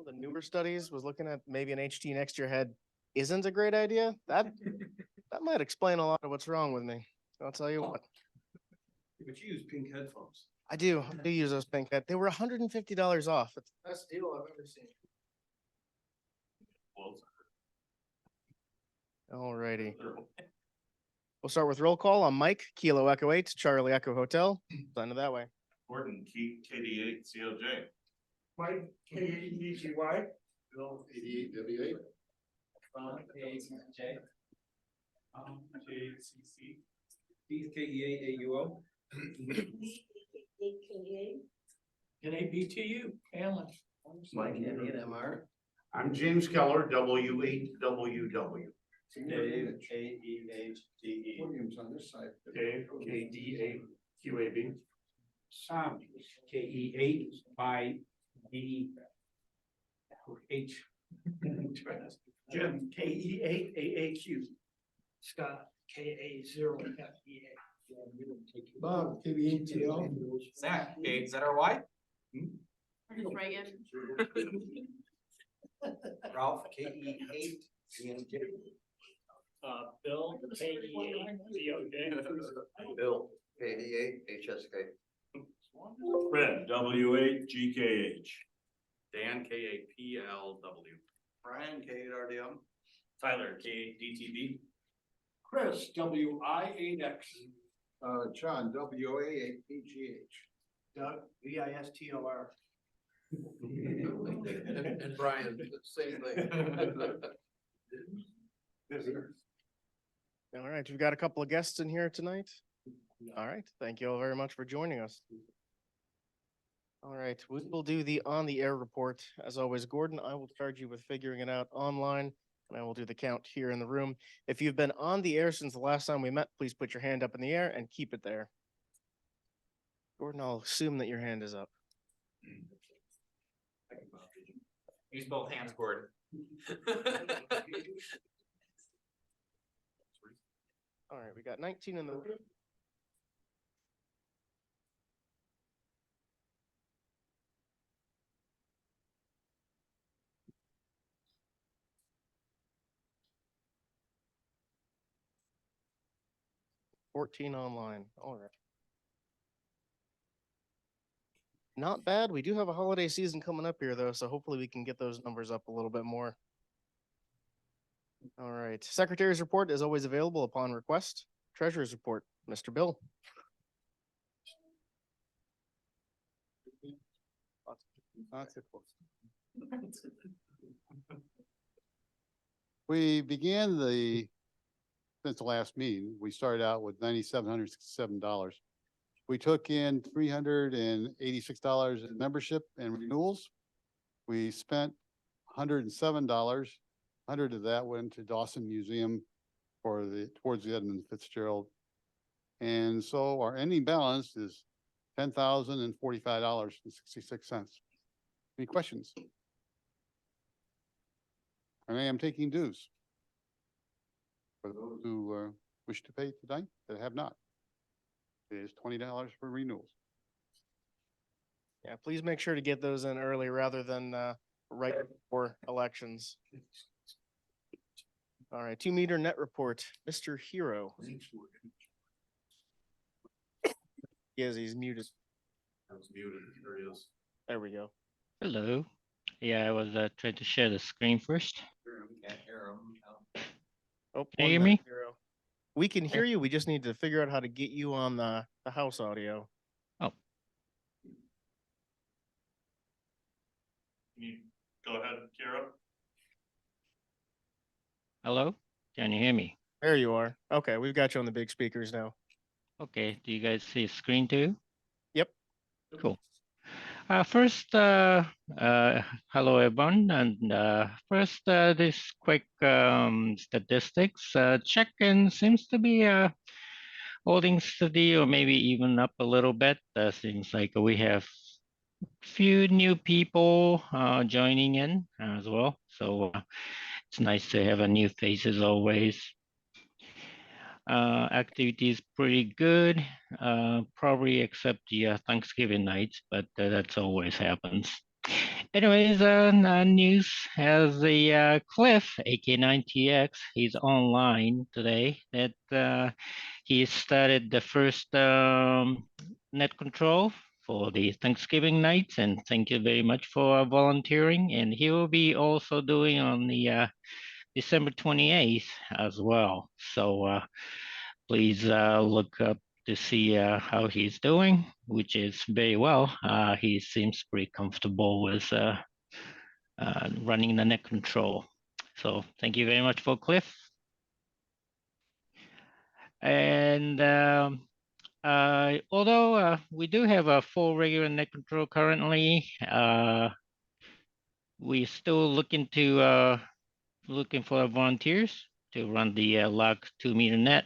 of the newer studies was looking at maybe an HT next to your head isn't a great idea. That might explain a lot of what's wrong with me. I'll tell you what. But you use pink headphones. I do use those pink head. They were $150 off. It's the best deal I've ever seen. Alrighty. We'll start with roll call on Mike, Kilo Echo 8, Charlie Echo Hotel. Sign it that way. Gordon, KD8, CLJ. Mike, KADGY. Bill, 88 W8. JCC. KE8 AUO. And ABTU, Alan. Mike, MR. I'm James Keller, W8WW. Dave, AEHDE. Williams on this side. Dave, KD8QAB. Sam, KE8 H. Jim, KE8 Scott, KA0FEA. Bob, KBATL. Zach, KZRY. Reagan. Ralph, KE8, CNJ. Bill, KE8 Bill, KD8, HSK. Fred, W8 GKH. Dan, KAPLW. Brian, K8RDM. Tyler, KDTV. Chris, WI8X. John, WA8PGH. Doug, VISTOR. And Brian, same thing. All right, we've got a couple of guests in here tonight. All right, thank you all very much for joining us. All right, we will do the on the air report. As always, Gordon, I will charge you with figuring it out online, and I will do the count here in the room. If you've been on the air since the last time we met, please put your hand up in the air and keep it there. Gordon, I'll assume that your hand is up. Use both hands, Gordon. All right, we got 19 in the room. $14 online. All right. Not bad. We do have a holiday season coming up here, though, so hopefully we can get those numbers up a little bit more. All right. Secretary's report is always available upon request. Treasurer's report, Mr. Bill. We began since the last meeting, we started out with $9,767. We took in $386 in membership and renewals. We spent $107. 100 of that went to Dawson Museum towards the Edmund Fitzgerald. And so our ending balance is $10,045.66. Any questions? And I am taking dues for those who wish to pay tonight that have not. It is $20 for renewals. Yeah, please make sure to get those in early rather than right before elections. All right, 2-meter net report, Mr. Hero. Yes, he's muted. I was muted, there he is. There we go. Hello. Yeah, I was trying to share the screen first. Can't hear him. Oh, Can you hear 1 minute, me? Hero. We can hear you. We just need to figure out how to get you on the house audio. Oh, Can you go ahead, Kira? hello? Can you hear me? There you are. Okay, we've got you on the big speakers now. Okay, do you guys see screen too? Yep. Cool. First, hello everyone, and first, this quick statistics. Check-in seems to be holding steady or maybe even up a little bit. Seems like we have few new people joining in as well. So it's nice to have a new faces always. Activity is pretty good, probably except the Thanksgiving nights, but that's always happens. Anyways, news has the Cliff, AK9TX, he's online today, that he started the first net control for the Thanksgiving nights, and thank you very much for volunteering. And he will be also doing on the December 28th as well. So please look up to see how he's doing, which is very well. He seems pretty comfortable with running the net control. So thank you very much for Cliff. And although we do have a full regular net control currently, we're still looking for volunteers to run the log 2-meter net.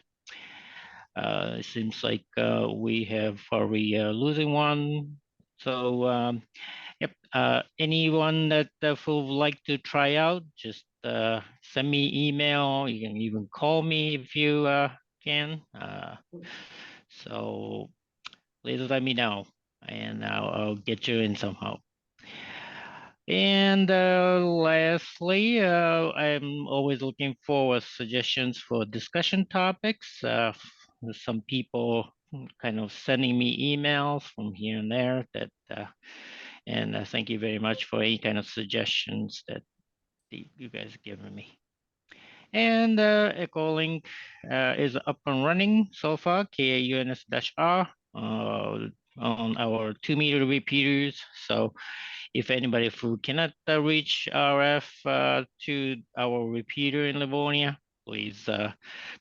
It seems like we have already losing one. So yep, anyone that would like to try out, just send me email. You can even call me if you can. So please let me know, and I'll get you in somehow. And lastly, I'm always looking for suggestions for discussion topics. Some people kind of sending me emails from here and there and thank you very much for any kind of suggestions that you guys have given me. And EchoLink is up and running so far, KAUNS-R on our 2-meter repeaters. So if anybody who cannot reach RF to our repeater in Livonia, please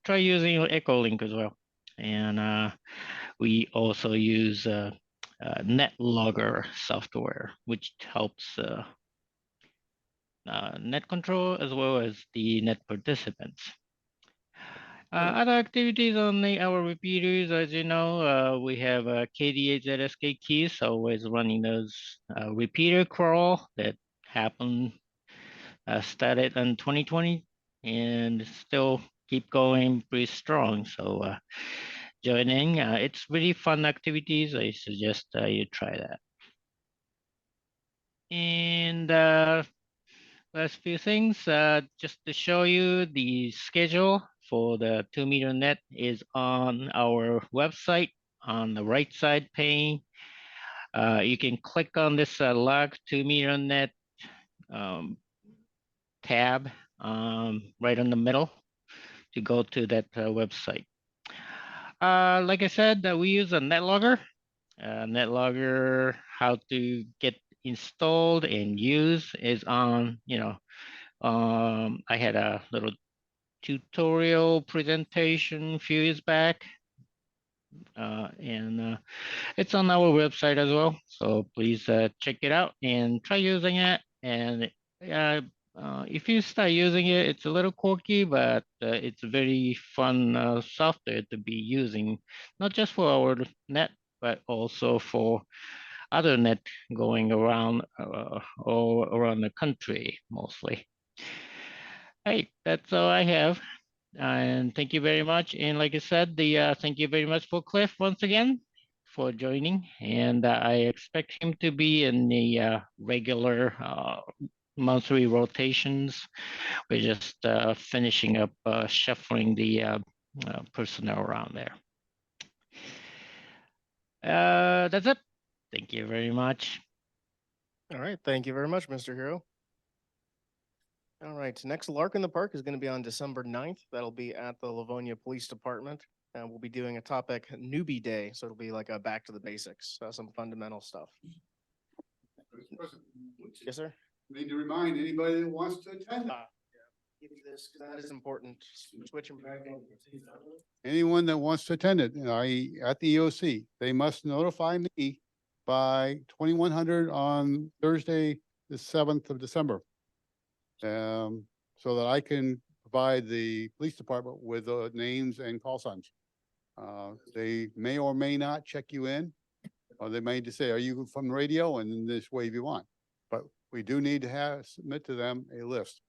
try using EchoLink as well. And we also use NetLogger software, which helps net control as well as the net participants. Other activities on our repeaters, as you know, we have KDA ZSK keys, always running those repeater crawl that happened, started in 2020 and still keep going pretty strong. So joining, it's really fun activities. I suggest you try that. And last few things, just to show you the schedule for the 2-meter net is on our website on the right side pane. You can click on this log 2-meter net tab right in the middle to go to that website. Like I said, we use a NetLogger. NetLogger, how to get installed and use is on, I had a little tutorial presentation a few years back. And it's on our website as well. So please check it out and try using it. And if you start using it, it's a little quirky, but it's very fun software to be using, not just for our net, but also for other net going around all around the country mostly. Hey, that's all I have. And thank you very much. And like I said, thank you very much for Cliff once again for joining. And I expect him to be in the regular monthly rotations. We're just finishing up shuffling the personnel around there. That's it. Thank you very much. All right. Thank you very much, Mr. Hero. All right. Next Lark in the Park is going to be on December 9th. That'll be at the Livonia Police Department. And we'll be doing a topic Newbie Day. So it'll be like a back to the basics, some fundamental stuff. Yes, sir. Need to remind anybody that wants to attend. Give you this, that is important. Switch and back. Anyone that wants to attend it, at the EOC, they must notify me by 2100 on Thursday, the 7th of December. So that I can provide the police department with names and call signs. They may or may not check you in, or they may just say, are you from the radio? And then this way if you want. But we do need to submit to them a list.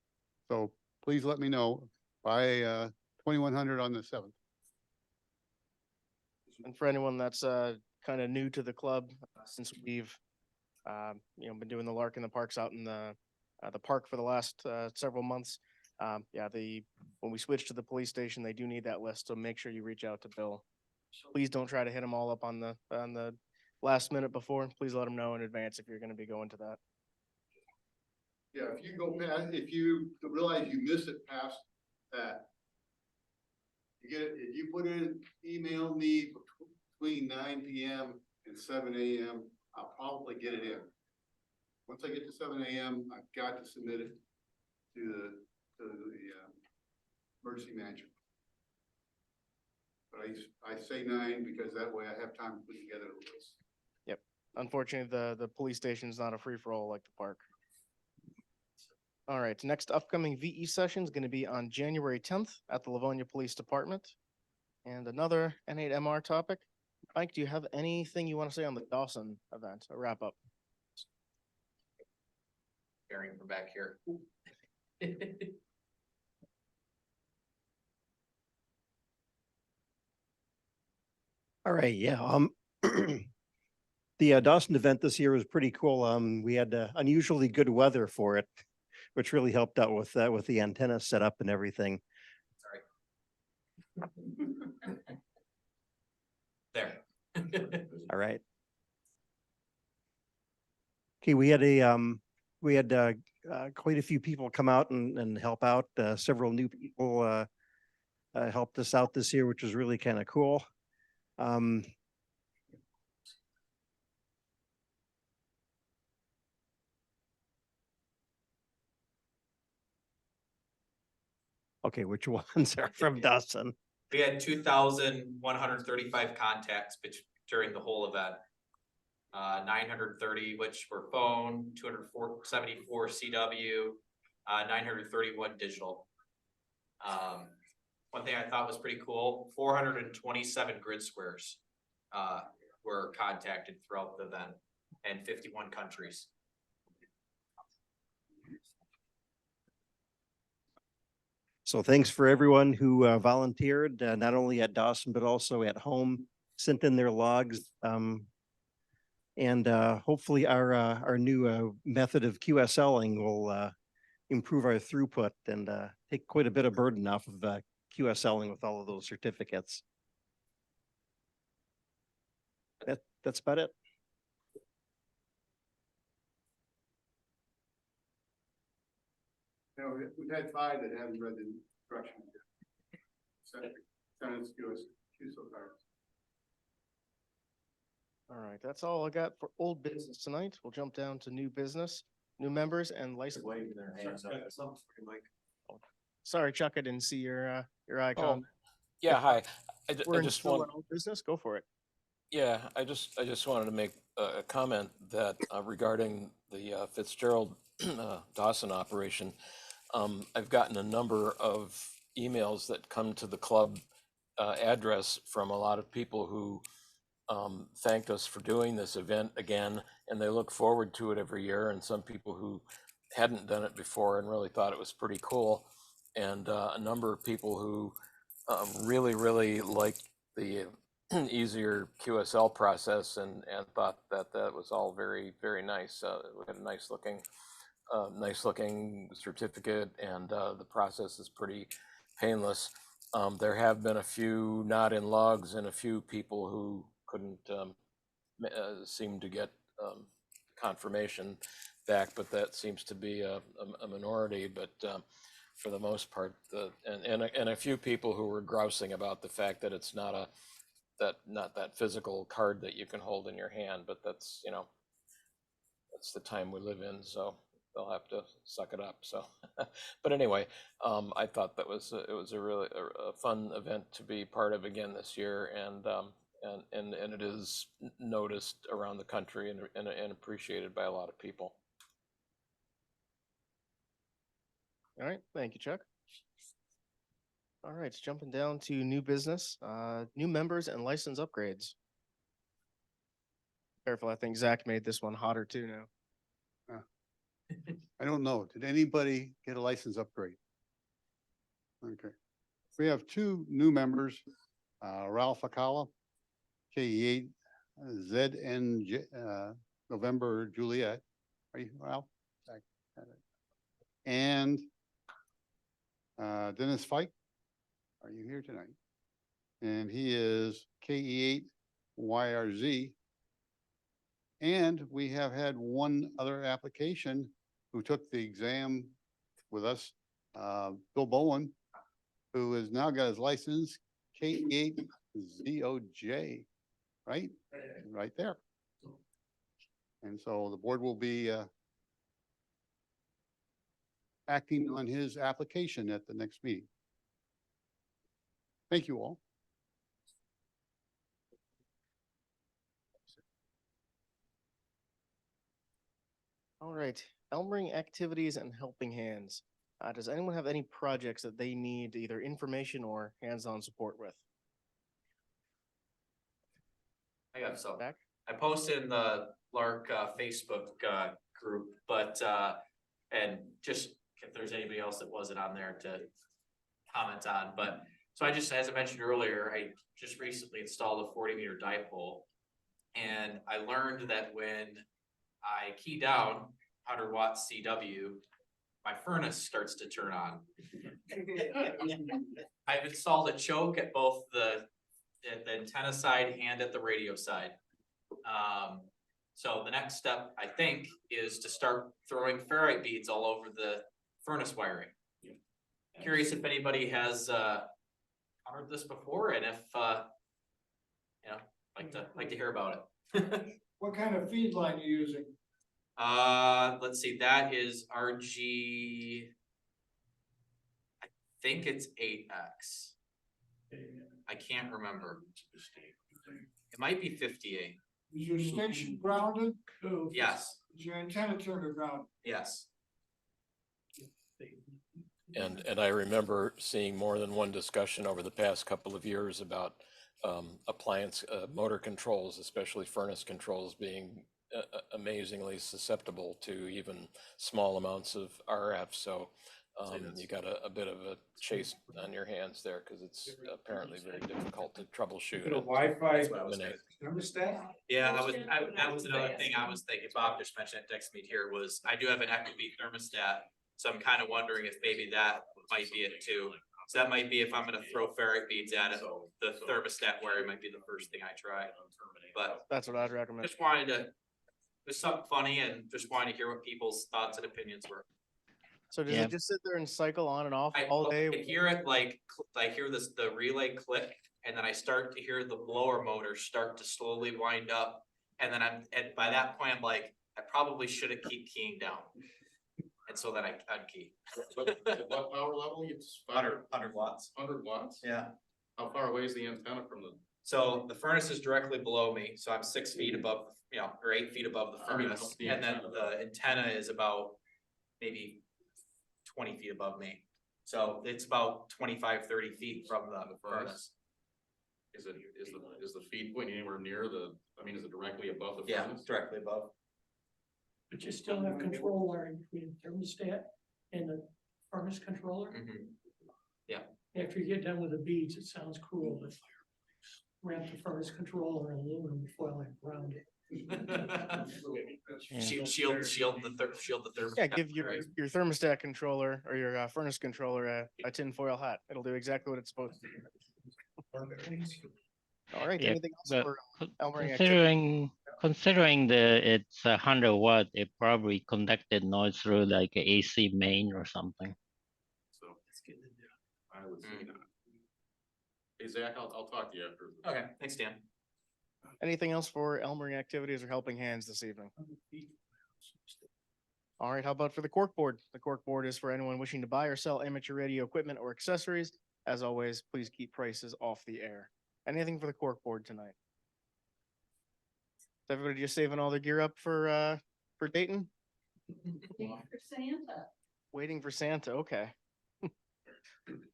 So please let me know by 2100 on the 7th. And for anyone that's kind of new to the club, since we've been doing the Lark in the Parks out in the park for the last several months, when we switch to the police station, they do need that list. So make sure you reach out to Bill. Please don't try to hit them all up on the last minute before. Please let them know in advance if you're going to be going to that. Yeah, if you go past, if you realize you missed it past that. You get, if you put in, email me between 9 p.m. and 7 a.m., I'll probably get it in. Once I get to 7 a.m., I've got to submit it to the emergency manager. But I say 9 because that way I have time to put together a list. Yep. Unfortunately, the police station is not a free-for-all like the park. All right, next upcoming VE session is going to be on January 10th at the Livonia Police Department. And another N8MR topic. Mike, do you have anything you want to say on the Dawson event, a wrap up? Hearing from back here. All right, yeah, the Dawson event this year was pretty cool. We had unusually good weather for it, which really helped out with the antenna setup and everything. Sorry. There. All right. Okay, we had quite a few people come out and help out. Several new people helped us out this year, which was really kind of cool. Okay, which ones are from Dawson? We had 2,135 contacts during the whole event. 930, which were phone, 274 CW, 931 digital. One thing I thought was pretty cool, 427 grid squares were contacted throughout the event in 51 countries. So thanks for everyone who volunteered, not only at Dawson, but also at home, sent in their logs. And hopefully our new method of QSLing will improve our throughput and take quite a bit of burden off of QSLing with all of those certificates. That's about it. No, we've had 5 that haven't read the instructions yet. Send us QSL cards. All right, that's all I got for old business tonight. We'll jump down to new business, new members and license. Waving their hands up. Sorry, Chuck, I didn't see your icon. Yeah, hi. We're I in just still want, on old business. Go for it. yeah, I just wanted to make a comment that regarding the Fitzgerald Dawson operation. I've gotten a number of emails that come to the club address from a lot of people who thanked us for doing this event again, and they look forward to it every year. And some people who hadn't done it before and really thought it was pretty cool, and a number of people who really liked the easier QSL process and thought that was all very nice. We had a nice looking certificate, and the process is pretty painless. There have been a few not in logs and a few people who couldn't seem to get confirmation back, but that seems to be a minority. But for the most part, and a few people who were grousing about the fact that it's not that physical card that you can hold in your hand, but that's, that's the time we live in, so they'll have to suck it up. So, but anyway, I thought that it was a really fun event to be part of again this year, and it is noticed around the country and appreciated by a lot of people. All right, thank you, Chuck. All right, jumping down to new business, new members and license upgrades. Careful, I think Zach made this one hotter too now. I don't know. Did anybody get a license upgrade? Okay. We have 2 new members, Ralph Akala, KE8, ZN, November Juliet. Are you, Ralph? And Dennis Fike. Are you here tonight? And he is KE8 YRZ. And we have had one other application, who took the exam with us, Bill Bowen, who has now got his license, K8ZOJ, right? Right there. And so the board will be acting on his application at the next meeting. Thank you all. All right, Elmering activities and helping hands. Does anyone have any projects that they need either information or hands-on support with? I got some. Back? I posted in the Lark Facebook group, but and just if there's anybody else that wasn't on there to comment on, but so I just, as I mentioned earlier, I just recently installed a 40-meter dipole, and I learned that when I key down 100-watt CW, my furnace starts to turn on. I've installed a choke at both the antenna side and at the radio side. So the next step, I think, is to start throwing ferrite beads all over the furnace wiring. Curious if anybody has covered this before, and if you know, like to hear about it. What kind of feed line are you using? Let's see, that is RG. I think it's 8X. I can't remember. It might be 58. Is your station grounded? Yes. Is your antenna turned to ground? Yes. And I remember seeing more than one discussion over the past couple of years about appliance motor controls, especially furnace controls, being amazingly susceptible to even small amounts of RF. So you got a bit of a chase on your hands there, because it's apparently very difficult to troubleshoot. Wi-Fi thermostat? Yeah, that was another thing I was thinking. Bob just mentioned it, texted me here, was I do have an Ecobee thermostat, so I'm kind of wondering if maybe that might be it too. So that might be, if I'm gonna throw ferrite beads at it, the thermostat wiring might be the first thing I try. But That's what I'd recommend. just wanted to, there's something funny, and just wanted to hear what people's thoughts and opinions were. So does Yeah. it just sit there and cycle on and off I all day? can hear it like, I hear the relay click, and then I start to hear the blower motor start to slowly wind up. And then and by that point, I'm like, I probably shouldn't keep keying down. And so then I unkey. What power level? It's 100 watts. 100 watts? Yeah. How far away is the antenna from the? So the furnace is directly below me, so I'm 6 feet above, or 8 feet above the I mean, furnace. the And then antenna. the antenna is about maybe 20 feet above me. So it's about 25, 30 feet from the furnace. Is the feed point anywhere near is it directly above the Yeah, furnace? directly above. But you still have control wiring between the thermostat and the furnace controller? Mhm. After you get done with the beads, it sounds cruel to wrap the furnace controller in aluminum foil and ground it. Shield the thermostat. Yeah, give your, right? your thermostat controller or your furnace controller a tinfoil hat. It'll do exactly what it's supposed to do. All right, Yeah, anything else but for Elmering activity? considering it's 100 watt, it probably conducted noise through like a AC main or something. So I would say not. Hey, Zach, I'll talk to you after. Okay, thanks, Dan. Anything else for Elmering activities or helping hands this evening? All right, how about for the cork board? The cork board is for anyone wishing to buy or sell amateur radio equipment or accessories. As always, please keep prices off the air. Anything for the cork board tonight? Is everybody just saving all their gear up for Dayton? For Santa. Waiting for Santa, okay.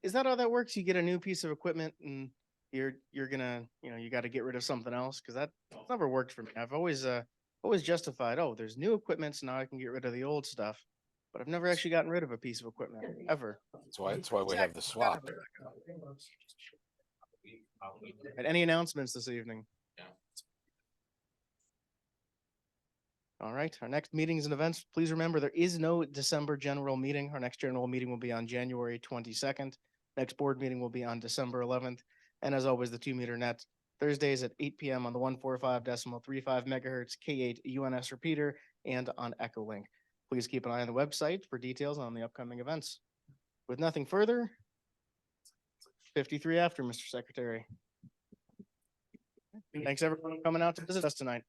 Is that how that works? You get a new piece of equipment and you're gonna, you got to get rid of something else? Because that's never worked for me. I've always justified, oh, there's new equipment, so now I can get rid of the old stuff. But I've never actually gotten rid of a piece of equipment, ever. That's why we have the swap. And any announcements this evening? Yeah. All right, our next meetings and events, please remember there is no December general meeting. Our next general meeting will be on January 22nd. Next board meeting will be on December 11th. And as always, the 2-meter net Thursdays at 8 p.m. on the 145.35 megahertz K8 UNS repeater and on Echolink. Please keep an eye on the website for details on the upcoming events. With nothing further, 53 after, Mr. Secretary. Thanks everyone for coming out to visit us tonight.